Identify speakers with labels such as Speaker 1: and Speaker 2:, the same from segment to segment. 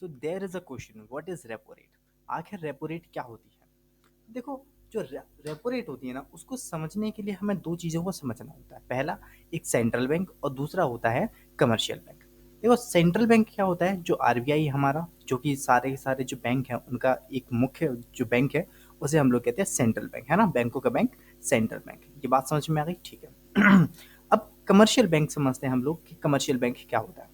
Speaker 1: So there is a question, what is repo rate? आखिर repo rate क्या होती है? देखो, जो रेपो रेट होती है ना, उसको समझने के लिए हमें दो चीज़ों को समझना होता है। पहला, एक सेंट्रल बैंक, और दूसरा होता है कमर्शियल बैंक। देखो, सेंट्रल बैंक क्या होता है? जो आरबीआई हमारा, जो कि सारे के सारे जो बैंक हैं उनका एक मुख्य जो बैंक है, उसे हम लोग कहते हैं सेंट्रल बैंक, है ना। बैंकों का बैंक सेंट्रल बैंक। ये बात समझ में आ गई? ठीक है। अब कमर्शियल बैंक समझते हैं हम लोग कि कमर्शियल बैंक क्या होता है।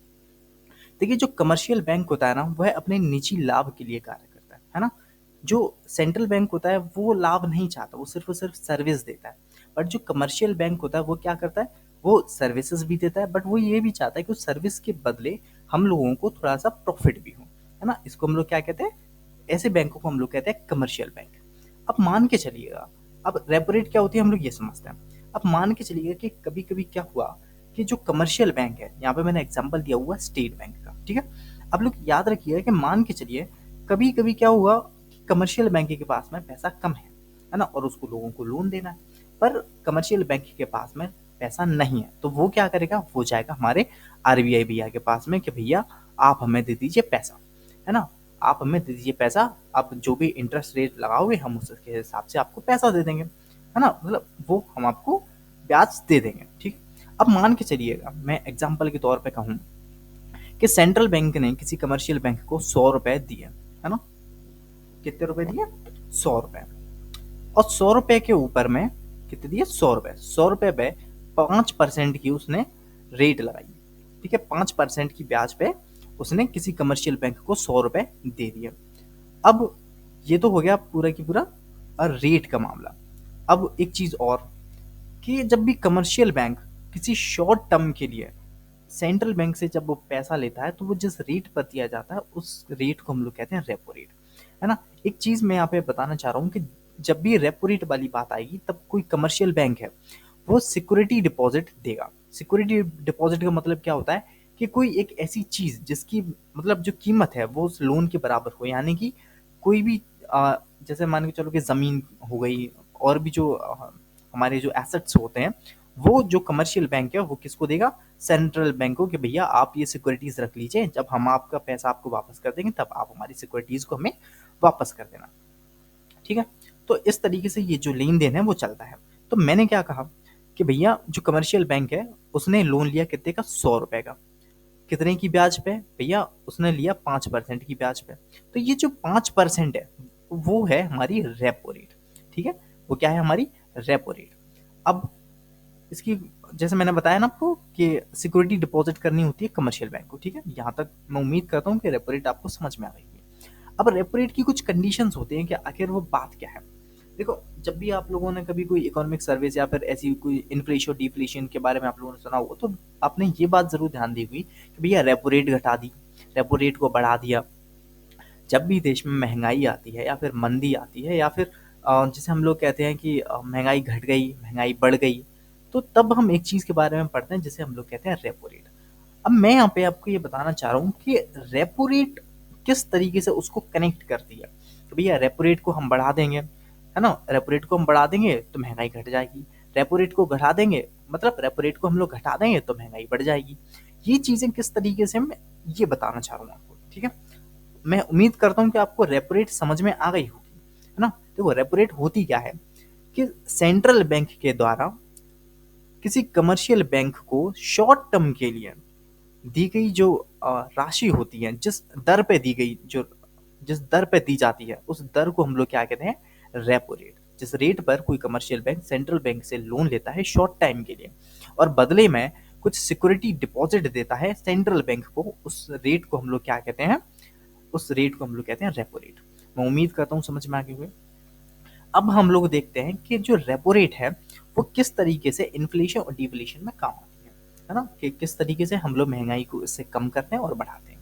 Speaker 1: देखिए, जो कमर्शियल बैंक होता है ना, वह अपने निजी लाभ के लिए कार्य करता है ना। जो सेंट्रल बैंक होता है वो लाभ नहीं चाहता, वो सिर्फ और सिर्फ सर्विस देता है। बट जो कमर्शियल बैंक होता है वो क्या करता है? वो सर्विसेज भी देता है, बट वो ये भी चाहता है कि उस सर्विस के बदले हम लोगों को थोड़ा सा प्रॉफिट भी हो, है ना। इसको हम लोग क्या कहते हैं? ऐसे बैंकों को हम लोग कहते हैं कमर्शियल बैंक। अब मान के चलिएगा, अब रेपो रेट क्या होती है हम लोग ये समझते हैं। अब मान के चलिएगा कि कभी कभी क्या हुआ कि जो कमर्शियल बैंक है, यहाँ पे मैंने एग्जांपल दिया हुआ स्टेट बैंक का, ठीक है। अब लोग याद रखिएगा कि मान के चलिए कभी कभी क्या हुआ कि कमर्शियल बैंक के पास में पैसा कम है ना, और उसको लोगों को लोन देना है, पर कमर्शियल बैंक के पास में पैसा नहीं है, तो वो क्या करेगा? वो जाएगा हमारे आरबीआई भैया के पास में कि भैया आप हमें दे दीजिए पैसा, है ना। आप हमें दे दीजिए पैसा, आप जो भी इंटरेस्ट रेट लगाओगे हम उसके हिसाब से आपको पैसा दे देंगे, है ना। मतलब वो हम आपको ब्याज दे देंगे, ठीक। अब मान के चलिएगा, मैं एग्जाम्पल के तौर पे कहूँ कि सेंट्रल बैंक ने किसी कमर्शियल बैंक को 100 रुपए दिए, है ना। कितने रुपए दिए? 100 रुपए। और 100 रुपए के ऊपर में कितने दिए? 100 रुपए। 100 रुपए पे 5% की उसने रेट लगाई, ठीक है। 5% की ब्याज पे उसने किसी कमर्शियल बैंक को 100 रुपए दे दिए। अब ये तो हो गया पूरा की पूरा रेट का मामला। अब एक चीज और, कि जब भी कमर्शियल बैंक किसी शॉर्ट टर्म के लिए सेंट्रल बैंक से जब वो पैसा लेता है, तो वो जिस रेट पर दिया जाता है उस रेट को हम लोग कहते हैं रेपो रेट, है ना। एक चीज मैं यहाँ पे बताना चाह रहा हूँ कि जब भी रेपो रेट वाली बात आएगी, तब कोई कमर्शियल बैंक है वो सिक्योरिटी डिपॉजिट देगा। सिक्योरिटी डिपॉजिट का मतलब क्या होता है? कि कोई एक ऐसी चीज जिसकी मतलब जो कीमत है वो उस लोन के बराबर हो, यानी कि कोई भी जैसे मान के चलो कि जमीन हो गई, और भी जो हमारे जो एसेट्स होते हैं, वो जो कमर्शियल बैंक है वो किसको देगा? सेंट्रल बैंक को, कि भैया आप ये सिक्योरिटीज रख लीजिए, जब हम आपका पैसा आपको वापस कर देंगे तब आप हमारी सिक्योरिटीज को हमें वापस कर देना, ठीक है। तो इस तरीके से ये जो लेन देन है वो चलता है। तो मैंने क्या कहा कि भैया जो कमर्शियल बैंक है उसने लोन लिया कितने का? 100 रुपए का। कितने की ब्याज पे? भैया उसने लिया 5% की ब्याज पे। तो ये जो 5% है वो है हमारी रेपो रेट, ठीक है। वो क्या है? हमारी रेपो रेट। अब इसकी, जैसे मैंने बताया ना आपको कि सिक्योरिटी डिपॉजिट करनी होती है कमर्शियल बैंक को, ठीक है। यहाँ तक मैं उम्मीद करता हूँ कि रेपो रेट आपको समझ में आ गई है। अब रेपो रेट की कुछ कंडीशंस होते हैं कि आखिर वो बात क्या है। देखो, जब भी आप लोगों ने कभी कोई इकोनॉमिक सर्विस या फिर ऐसी कोई इन्फ्लेशन डिफ्लेशन के बारे में आप लोगों ने सुना होगा, तो आपने ये बात जरूर ध्यान दी हुई कि भैया रेपो रेट घटा दी, रेपो रेट को बढ़ा दिया। जब भी देश में महंगाई आती है या फिर मंदी आती है, या फिर जैसे हम लोग कहते हैं कि महंगाई घट गई, महंगाई बढ़ गई, तो तब हम एक चीज के बारे में पढ़ते हैं जिसे हम लोग कहते हैं रेपो रेट। अब मैं यहाँ पे आपको ये बताना चाह रहा हूँ कि रेपो रेट किस तरीके से उसको कनेक्ट करती है। तो भैया रेपो रेट को हम बढ़ा देंगे, है ना। रेपो रेट को हम बढ़ा देंगे तो महंगाई घट जाएगी। रेपो रेट को घटा देंगे, मतलब रेपो रेट को हम लोग घटा देंगे तो महंगाई बढ़ जाएगी। ये चीजें किस तरीके से मैं ये बताना चाह रहा हूँ आपको, ठीक है। मैं उम्मीद करता हूँ कि आपको रेपो रेट समझ में आ गई होगी, है ना। देखो, रेपो रेट होती क्या है कि सेंट्रल बैंक के द्वारा किसी कमर्शियल बैंक को शॉर्ट टर्म के लिए दी गई जो राशि होती है, जिस दर पे दी गई, जो जिस दर पे दी जाती है, उस दर को हम लोग क्या कहते हैं? Repo rate. जिस रेट पर कोई कमर्शियल बैंक सेंट्रल बैंक से लोन लेता है शॉर्ट टाइम के लिए, और बदले में कुछ सिक्योरिटी डिपॉजिट देता है सेंट्रल बैंक को, उस रेट को हम लोग क्या कहते हैं? उस रेट को हम लोग कहते हैं रेपो रेट। मैं उम्मीद करता हूँ समझ में आ गए हुए। अब हम लोग देखते हैं कि जो रेपो रेट है वो किस तरीके से इन्फ्लेशन और डिफ्लेशन में काम आती है ना, कि किस तरीके से हम लोग महंगाई को इससे कम करते हैं और बढ़ाते हैं।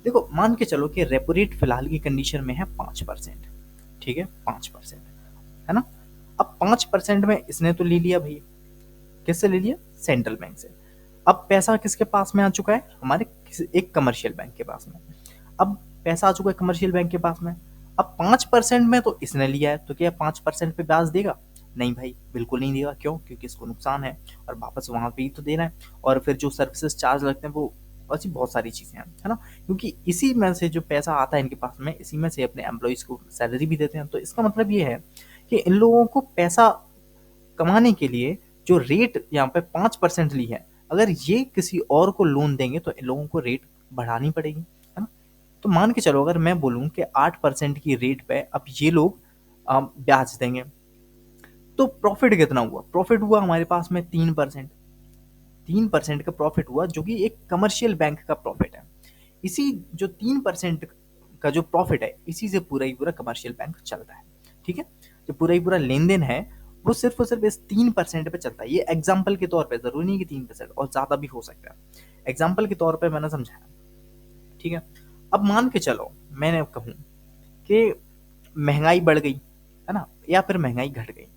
Speaker 1: देखो, मान के चलो कि रेपो रेट फिलहाल की कंडीशन में है 5%, ठीक है, 5%, है ना। अब 5% में इसने तो ले लिया भाई, किससे ले लिया? सेंट्रल बैंक से। अब पैसा किसके पास में आ चुका है? हमारे एक कमर्शियल बैंक के पास में। अब पैसा आ चुका है कमर्शियल बैंक के पास में। अब 5% में तो इसने लिया है, तो क्या 5% पे ब्याज देगा? नहीं भाई, बिल्कुल नहीं देगा। क्यों? क्योंकि इसको नुकसान है और वापस वहां पे ही तो देना है। और फिर जो सर्विसेज चार्ज लगते हैं वो ऐसी बहुत सारी चीज़ें हैं, है ना? क्योंकि इसी में से जो पैसा आता है इनके पास में, इसी में से अपने एम्प्लॉइज़ को सैलरी भी देते हैं। तो इसका मतलब ये है कि इन लोगों को पैसा कमाने के लिए जो रेट यहाँ पे 5% ली है, अगर ये किसी और को लोन देंगे तो इन लोगों को रेट बढ़ानी पड़ेगी, है ना? तो मान के चलो अगर मैं बोलूँ कि 8% की रेट पे अब ये लोग ब्याज देंगे, तो प्रॉफिट कितना हुआ? प्रॉफिट हुआ हमारे पास में 3%। 3% का प्रॉफिट हुआ जो कि एक कमर्शियल बैंक का प्रॉफिट है। इसी जो 3% का जो प्रॉफिट है, इसी से पूरा ही पूरा कमर्शियल बैंक चलता है। ठीक है? जो पूरा ही पूरा लेन देन है वो सिर्फ और सिर्फ इस 3% पे चलता है। ये एग्जाम्पल के तौर पे, जरूरी नहीं कि 3% और ज्यादा भी हो सकता है। एग्जाम्पल के तौर पे मैंने समझाया। ठीक है? अब मान के चलो मैंने कहूँ कि महंगाई बढ़ गई, है ना? या फिर महंगाई घट गई।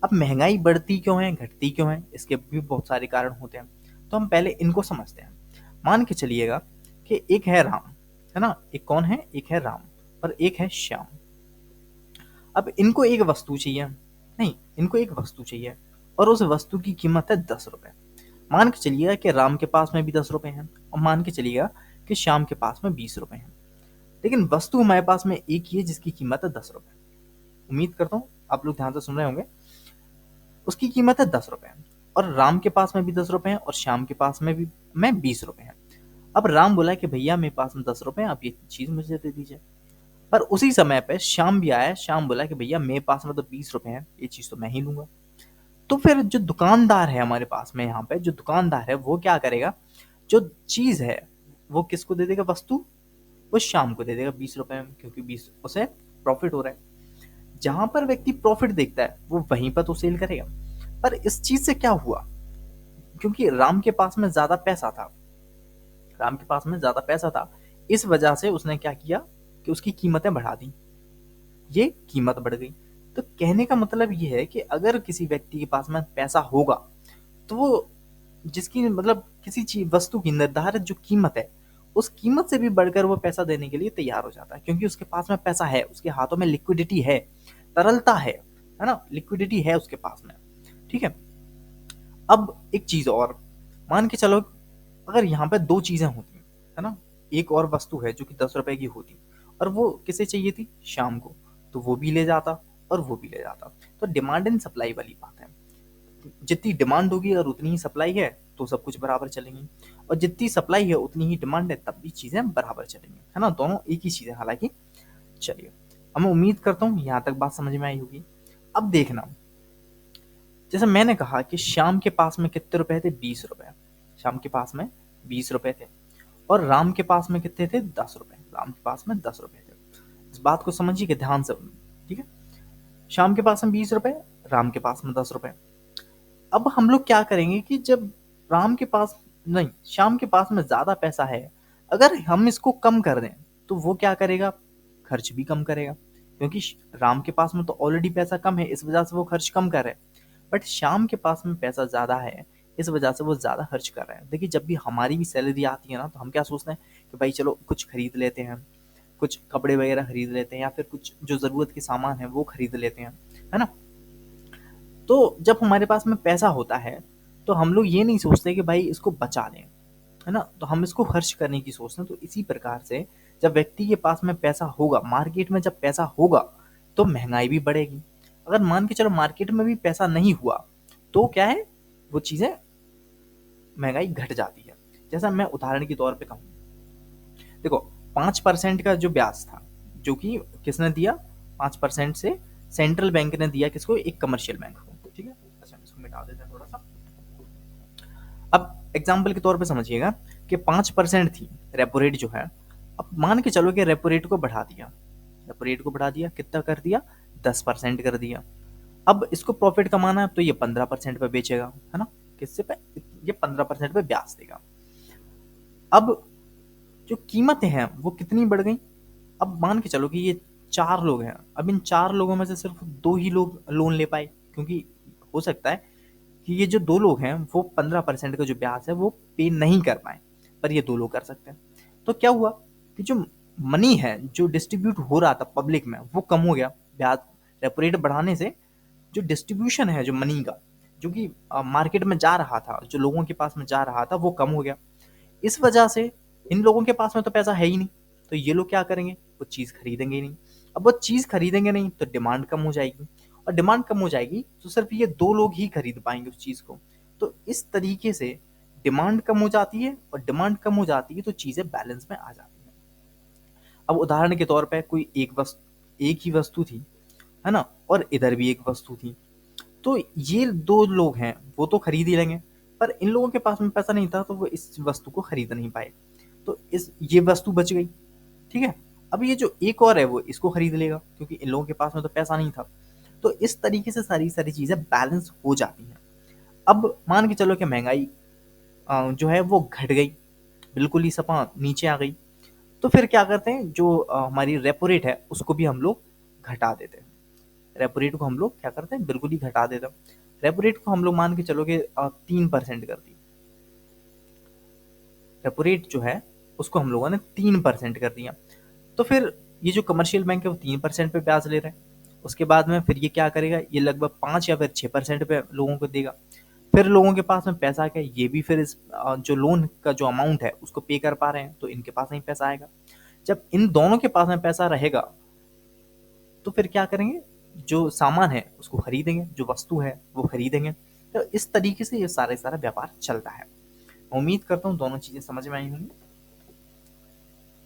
Speaker 1: अब महंगाई बढ़ती क्यों है, घटती क्यों है, इसके भी बहुत सारे कारण होते हैं। तो हम पहले इनको समझते हैं। मान के चलिएगा कि एक है राम, है ना? एक कौन है? एक है राम और एक है श्याम। अब इनको एक वस्तु चाहिए, नहीं, इनको एक वस्तु चाहिए और उस वस्तु की कीमत है 10 रुपए। मान के चलिएगा कि राम के पास में भी 10 रुपए हैं और मान के चलिएगा कि श्याम के पास में 20 रुपए हैं। लेकिन वस्तु हमारे पास में एक ही है जिसकी कीमत है 10 रुपए। उम्मीद करता हूँ आप लोग ध्यान से सुन रहे होंगे। उसकी कीमत है 10 रुपए और राम के पास में भी 10 रुपए हैं और श्याम के पास में भी 20 रुपए हैं। अब राम बोला कि भैया मेरे पास में 10 रुपए हैं, आप ये चीज मुझे दे दीजिए। पर उसी समय पे श्याम भी आया, श्याम बोला कि भैया मेरे पास में तो 20 रुपए हैं, ये चीज तो मैं ही लूंगा। तो फिर जो दुकानदार है हमारे पास में, यहाँ पे जो दुकानदार है वो क्या करेगा? जो चीज है वो किसको दे देगा? वस्तु वो श्याम को दे देगा 20 रुपए में, क्योंकि 20 उसे प्रॉफिट हो रहा है। जहां पर व्यक्ति प्रॉफिट देखता है वो वहीं पर तो सेल करेगा। पर इस चीज से क्या हुआ? क्योंकि राम के पास में ज्यादा पैसा था, राम के पास में ज्यादा पैसा था, इस वजह से उसने क्या किया कि उसकी कीमतें बढ़ा दी, ये कीमत बढ़ गई। तो कहने का मतलब ये है कि अगर किसी व्यक्ति के पास में पैसा होगा तो वो जिसकी मतलब किसी चीज वस्तु की निर्धारित जो कीमत है, उस कीमत से भी बढ़कर वो पैसा देने के लिए तैयार हो जाता है, क्योंकि उसके पास में पैसा है, उसके हाथों में लिक्विडिटी है, तरलता है ना? लिक्विडिटी है उसके पास में। ठीक है? अब एक चीज और मान के चलो, अगर यहाँ पे दो चीजें होती, है ना? एक और वस्तु है जो कि 10 रुपए की होती और वो किसे चाहिए थी? शाम को। तो वो भी ले जाता और वो भी ले जाता। तो डिमांड एंड सप्लाई वाली बात है। जितनी डिमांड होगी और उतनी ही सप्लाई है तो सब कुछ बराबर चलेंगी, और जितनी सप्लाई है उतनी ही डिमांड है तब भी चीजें बराबर चलेंगी, है ना? दोनों एक ही चीज है हालांकि। चलिए, अब मैं उम्मीद करता हूँ यहाँ तक बात समझ में आई होगी। अब देखना, जैसे मैंने कहा कि श्याम के पास में कितने रुपए थे? 20 रुपए। श्याम के पास में 20 रुपए थे और राम के पास में कितने थे? 10 रुपए। राम के पास में 10 रुपए थे। इस बात को समझिए ध्यान से। ठीक है? श्याम के पास में 20 रुपए, राम के पास में 10 रुपए। अब हम लोग क्या करेंगे कि जब राम के पास नहीं, श्याम के पास में ज्यादा पैसा है, अगर हम इसको कम कर दें तो वो क्या करेगा? खर्च भी कम करेगा, क्योंकि राम के पास में तो ऑलरेडी पैसा कम है, इस वजह से वो खर्च कम कर रहे हैं। बट श्याम के पास में पैसा ज्यादा है, इस वजह से वो ज्यादा खर्च कर रहे हैं। देखिए, जब भी हमारी भी सैलरी आती है ना, तो हम क्या सोचते हैं कि भाई चलो कुछ खरीद लेते हैं, कुछ कपड़े वगैरह खरीद लेते हैं, या फिर कुछ जो जरूरत के सामान है वो खरीद लेते हैं, है ना? तो जब हमारे पास में पैसा होता है तो हम लोग ये नहीं सोचते कि भाई इसको बचा लें, है ना? तो हम इसको खर्च करने की सोचते हैं। तो इसी प्रकार से जब व्यक्ति के पास में पैसा होगा, मार्केट में जब पैसा होगा तो महंगाई भी बढ़ेगी। अगर मान के चलो मार्केट में भी पैसा नहीं हुआ तो क्या है, वो चीजें, महंगाई घट जाती है। जैसा मैं उदाहरण के तौर पे कहूँ, देखो 5% का जो ब्याज था, जो कि किसने दिया? 5% से सेंट्रल बैंक ने दिया किसको? एक कमर्शियल बैंक को। ठीक है? अच्छा, इसको मिटा देते हैं थोड़ा सा। अब एग्जाम्पल के तौर पे समझिएगा कि 5% थी रेपो रेट जो है। अब मान के चलो कि रेपो रेट को बढ़ा दिया, रेपो रेट को बढ़ा दिया, कितना कर दिया? 10% कर दिया। अब इसको प्रॉफिट कमाना है तो ये 15% पे बेचेगा, है ना? किससे पे? ये 15% पे ब्याज देगा। अब जो कीमतें हैं वो कितनी बढ़ गई? अब मान के चलो कि ये 4 लोग हैं, अब इन 4 लोगों में से सिर्फ 2 ही लोग लोन ले पाए, क्योंकि हो सकता है कि ये जो 2 लोग हैं वो 15% का जो ब्याज है वो पे नहीं कर पाए, पर ये 2 लोग कर सकते हैं। तो क्या हुआ कि जो मनी है जो डिस्ट्रीब्यूट हो रहा था पब्लिक में वो कम हो गया। ब्याज, रेपो रेट बढ़ाने से जो डिस्ट्रीब्यूशन है जो मनी का, जो कि मार्केट में जा रहा था, जो लोगों के पास में जा रहा था, वो कम हो गया। इस वजह से इन लोगों के पास में तो पैसा है ही नहीं, तो ये लोग क्या करेंगे, वो चीज़ खरीदेंगे ही नहीं। अब वो चीज़ खरीदेंगे नहीं तो डिमांड कम हो जाएगी, और डिमांड कम हो जाएगी तो सिर्फ ये दो लोग ही खरीद पाएंगे उस चीज़ को। तो इस तरीके से डिमांड कम हो जाती है, और डिमांड कम हो जाती है तो चीज़ें बैलेंस में आ जाती हैं। अब उदाहरण के तौर पे कोई एक ही वस्तु थी, है ना, और इधर भी एक वस्तु थी, तो ये दो लोग हैं वो तो खरीद ही लेंगे, पर इन लोगों के पास में पैसा नहीं था तो वो इस वस्तु को खरीद नहीं पाए, तो इस ये वस्तु बच गई। ठीक है, अब ये जो एक और है वो इसको खरीद लेगा क्योंकि इन लोगों के पास में तो पैसा नहीं था। तो इस तरीके से सारी सारी चीजें बैलेंस हो जाती हैं। अब मान के चलो कि महंगाई जो है वो घट गई, बिल्कुल ही सपा नीचे आ गई, तो फिर क्या करते हैं, जो हमारी रेपो रेट है उसको भी हम लोग घटा देते हैं। रेपो रेट को हम लोग क्या करते हैं, बिल्कुल ही घटा देते हैं। रेपो रेट को हम लोग मान के चलो कि 3% कर दी। रेपो रेट जो है उसको हम लोगों ने 3% कर दिया। तो फिर ये जो कमर्शियल बैंक है वो 3% पे ब्याज ले रहे हैं। उसके बाद में फिर ये क्या करेगा, ये लगभग 5 या फिर 6% पे लोगों को देगा। फिर लोगों के पास में पैसा क्या है, ये भी फिर इस जो लोन का जो अमाउंट है उसको पे कर पा रहे हैं, तो इनके पास नहीं पैसा आएगा। जब इन दोनों के पास में पैसा रहेगा तो फिर क्या करेंगे, जो सामान है उसको खरीदेंगे, जो वस्तु है वो खरीदेंगे। तो इस तरीके से ये सारे सारा व्यापार चलता है। उम्मीद करता हूँ दोनों चीजें समझ में आई होंगी।